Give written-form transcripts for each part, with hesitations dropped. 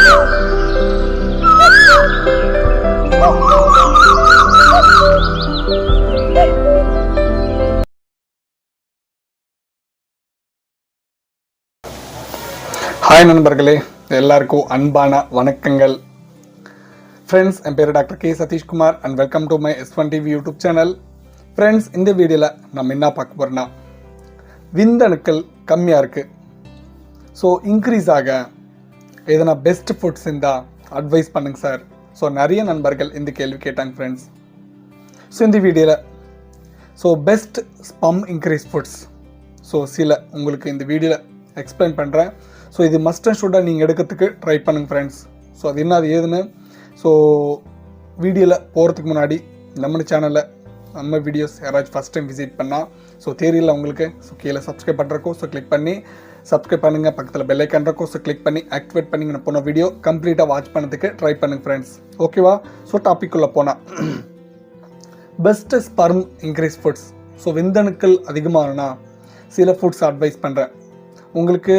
Hi நண்பர்களே, எல்லாருக்கும் அன்பான வணக்கங்கள். ஃப்ரெண்ட்ஸ், என் பேர் doctor K Sathishkumar and welcome to my S1 TV YouTube channel. Friends, இந்த வீடியோவில் நம்ம என்ன பார்க்க போகிறோன்னா, விந்தணுக்கள் கம்மியாக இருக்குது, ஸோ இன்க்ரீஸ் ஆக எதனா பெஸ்ட் ஃபுட்ஸ் இருந்தால் அட்வைஸ் பண்ணுங்க சார். ஸோ நிறைய நண்பர்கள் இந்த கேள்வி கேட்டாங்க ஃப்ரெண்ட்ஸ். ஸோ இந்த வீடியோவில் பெஸ்ட் ஸ்பம் இன்க்ரீஸ் ஃபுட்ஸ் சில உங்களுக்கு இந்த வீடியோவில் எக்ஸ்பிளைன் பண்ணுறேன். ஸோ இது மஸ்ட் அண்ட் ஷுட்டாக நீங்கள் எடுக்கிறதுக்கு ட்ரை பண்ணுங்கள் ஃப்ரெண்ட்ஸ். ஸோ அது என்ன, அது ஏதுன்னு வீடியோவில் போகிறதுக்கு முன்னாடி நம்ம சேனலில் நம்ம வீடியோஸ் யாராச்சும் ஃபஸ்ட் டைம் விசிட் பண்ணால் தெரியல உங்களுக்கு, கீழே சப்ஸ்கிரைப் பண்ணுறக்கோ கிளிக் பண்ணி சப்ஸ்கிரைப் பண்ணுங்கள். பக்கத்தில் பெல் ஐக்கான் இருக்கோ கிளிக் பண்ணி ஆக்டிவேட் பண்ணி நான் போன வீடியோ கம்ப்ளீட்டாக வாட்ச் பண்ணதுக்கு ட்ரை பண்ணுங்கள் ஃப்ரெண்ட்ஸ். ஓகேவா? டாபிக்குள்ளே போனால் பெஸ்ட் ஸ்பர்ம் இன்க்ரீஸ் ஃபுட்ஸ். விந்தணுக்கள் அதிகமாகனா சில ஃபுட்ஸ் அட்வைஸ் பண்ணுறேன் உங்களுக்கு.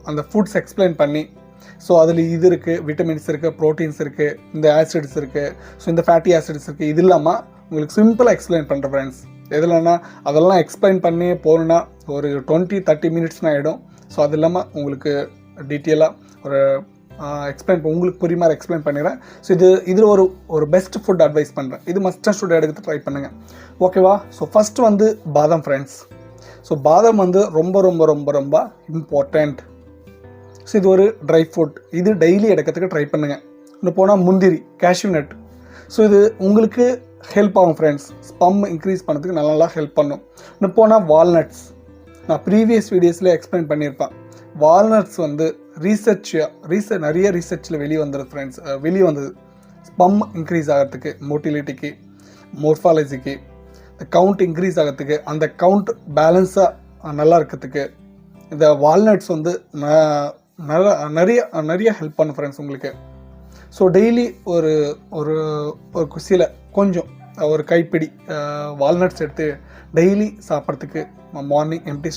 அந்த ஃபுட்ஸ் எக்ஸ்பிளைன் பண்ணி அதில் இது இருக்குது, விட்டமின்ஸ் இருக்குது, ப்ரோட்டீன்ஸ் இருக்குது, இந்த ஆசிட்ஸ் இருக்குது, இந்த ஃபேட்டி ஆசிட்ஸ் இருக்குது. இது இல்லாமல் உங்களுக்கு சிம்பிளாக எக்ஸ்பிளைன் பண்ணுறேன் ஃப்ரெண்ட்ஸ். எதுலன்னா அதெல்லாம் எக்ஸ்பிளைன் பண்ணி போகணுன்னா ஒரு 20-30 மினிட்ஸ்னால் ஆகிடும். அது இல்லாமல் உங்களுக்கு டீட்டெயிலாக ஒரு உங்களுக்கு புரிய மாதிரி எக்ஸ்பிளைன் பண்ணிடுறேன். இதில் ஒரு பெஸ்ட் ஃபுட் அட்வைஸ் பண்ணுறேன். இது மஸ்ட் அண்ட் ஷுட் எடுத்து ட்ரை பண்ணுங்கள். ஓகேவா? ஃபஸ்ட்டு பாதாம் ஃப்ரெண்ட்ஸ். பாதாம் ரொம்ப ரொம்ப ரொம்ப ரொம்ப இம்பார்ட்டண்ட். இது ஒரு ட்ரை ஃபுட். இது டெய்லி எடுக்கிறதுக்கு ட்ரை பண்ணுங்கள். இன்னும் போனால் முந்திரி, கேஷ்யூ நட். இது உங்களுக்கு ஹெல்ப் ஆகும் ஃப்ரெண்ட்ஸ். ஸ்பம் இன்க்ரீஸ் பண்ணுறதுக்கு நல்லா ஹெல்ப் பண்ணும். இன்னும் போனால் வால்நட்ஸ். நான் ப்ரீவியஸ் வீடியோஸில் எக்ஸ்பிளைன் பண்ணியிருப்பேன். வால்நட்ஸ் நிறைய ரிசர்ச்சில் வெளியே வந்தது ஸ்பம் இன்க்ரீஸ் ஆகிறதுக்கு, மோட்டிலிட்டிக்கு, மோர்ஃபாலஜிக்கு, இந்த கவுண்ட் இன்க்ரீஸ் ஆகிறதுக்கு, அந்த கவுண்ட் பேலன்ஸாக நல்லா இருக்கிறதுக்கு இந்த வால்நட்ஸ் நிறைய ஹெல்ப் பண்ணும் ஃப்ரெண்ட்ஸ் உங்களுக்கு. டெய்லி கொஞ்சம் ஒரு கைப்பிடி வால்நட்ஸ் எடுத்து டெய்லி சாப்பிட்றதுக்கு, மார்னிங் எம்டி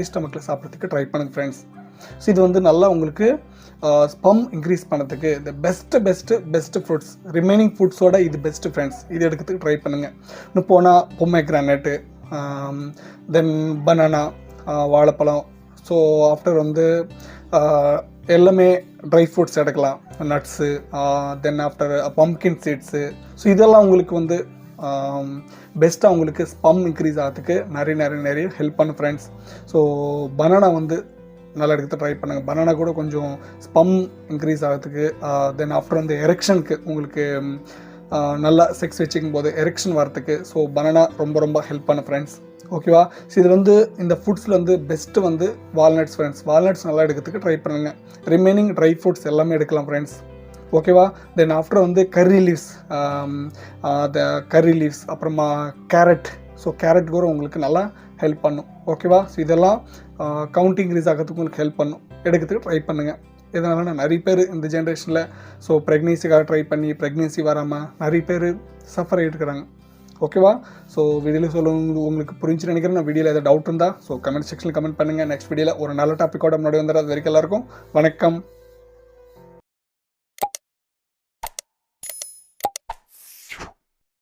ஸ்டமக்கில் சாப்பிட்றதுக்கு ட்ரை பண்ணுங்க ஃப்ரெண்ட்ஸ். இது நல்லா உங்களுக்கு ஸ்பம் இன்க்ரீஸ் பண்ணுறதுக்கு இந்த பெஸ்ட்டு ஃப்ரூட்ஸ், ரிமைனிங் ஃபுட்ஸோட இது பெஸ்ட்டு ஃப்ரெண்ட்ஸ். இது எடுக்கிறதுக்கு ட்ரை பண்ணுங்கள். இன்னும் போனால் பொமேக்ரானட்டு, தென் பனானா, வாழைப்பழம். ஆஃப்டர் எல்லாமே ட்ரை ஃப்ரூட்ஸ் எடுக்கலாம், nuts, then after pumpkin seeds. இதெல்லாம் உங்களுக்கு பெஸ்ட்டாக உங்களுக்கு ஸ்பம் இன்க்ரீஸ் ஆகிறதுக்கு நிறைய ஹெல்ப் பண்ணும் ஃப்ரெண்ட்ஸ். பனானா நல்லா எடுத்து ட்ரை பண்ணுங்கள். பனானா கூட கொஞ்சம் ஸ்பம் இன்க்ரீஸ் ஆகிறதுக்கு, தென் ஆஃப்டர் எரெக்ஷனுக்கு உங்களுக்கு நல்லா செக்ஸ் வச்சுக்கும் போது எரெக்ஷன் வரத்துக்கு பனானா ரொம்ப ரொம்ப ஹெல்ப் பண்ண ஃப்ரெண்ட்ஸ். ஓகேவா? இதில் இந்த ஃபுட்ஸில் பெஸ்ட்டு வால்நட்ஸ் ஃப்ரெண்ட்ஸ். வால்நட்ஸ் நல்லா எடுக்கிறதுக்கு ட்ரை பண்ணுங்கள். ரிமைனிங் ட்ரை ஃப்ரூட்ஸ் எல்லாமே எடுக்கலாம் ஃப்ரெண்ட்ஸ். ஓகேவா? தென் ஆஃப்டர் கர்ரி லீவ்ஸ், அப்புறமா கேரட். கேரட் கூட உங்களுக்கு நல்லா ஹெல்ப் பண்ணும். ஓகேவா? இதெல்லாம் கவுண்ட் இன்க்ரீஸ் ஆகிறதுக்கு உங்களுக்கு ஹெல்ப் பண்ணும். எடுக்கிறதுக்கு ட்ரை பண்ணுங்கள். இதனால நிறைய பேர் இந்த ஜென்ரேஷனில் ப்ரெக்னென்சிக்காக ட்ரை பண்ணி ப்ரெக்னென்சி வராமல் நிறைய பேர் சஃபர் ஆகிட்டு இருக்கிறாங்க. ஓகேவா? வீடியோவில் உங்களுக்கு புரிஞ்சு நினைக்கிறேன். நான் வீடியோவில் ஏதாவது டவுட் இருந்தால் கமெண்ட் செக்ஷனில் கமெண்ட் பண்ணுங்கள். நெக்ஸ்ட் வீடியோவில் ஒரு நல்ல டாப்பிக்கோட முன்னாடி வந்துடுறது வரைக்கும் எல்லாருக்கும் வணக்கம்.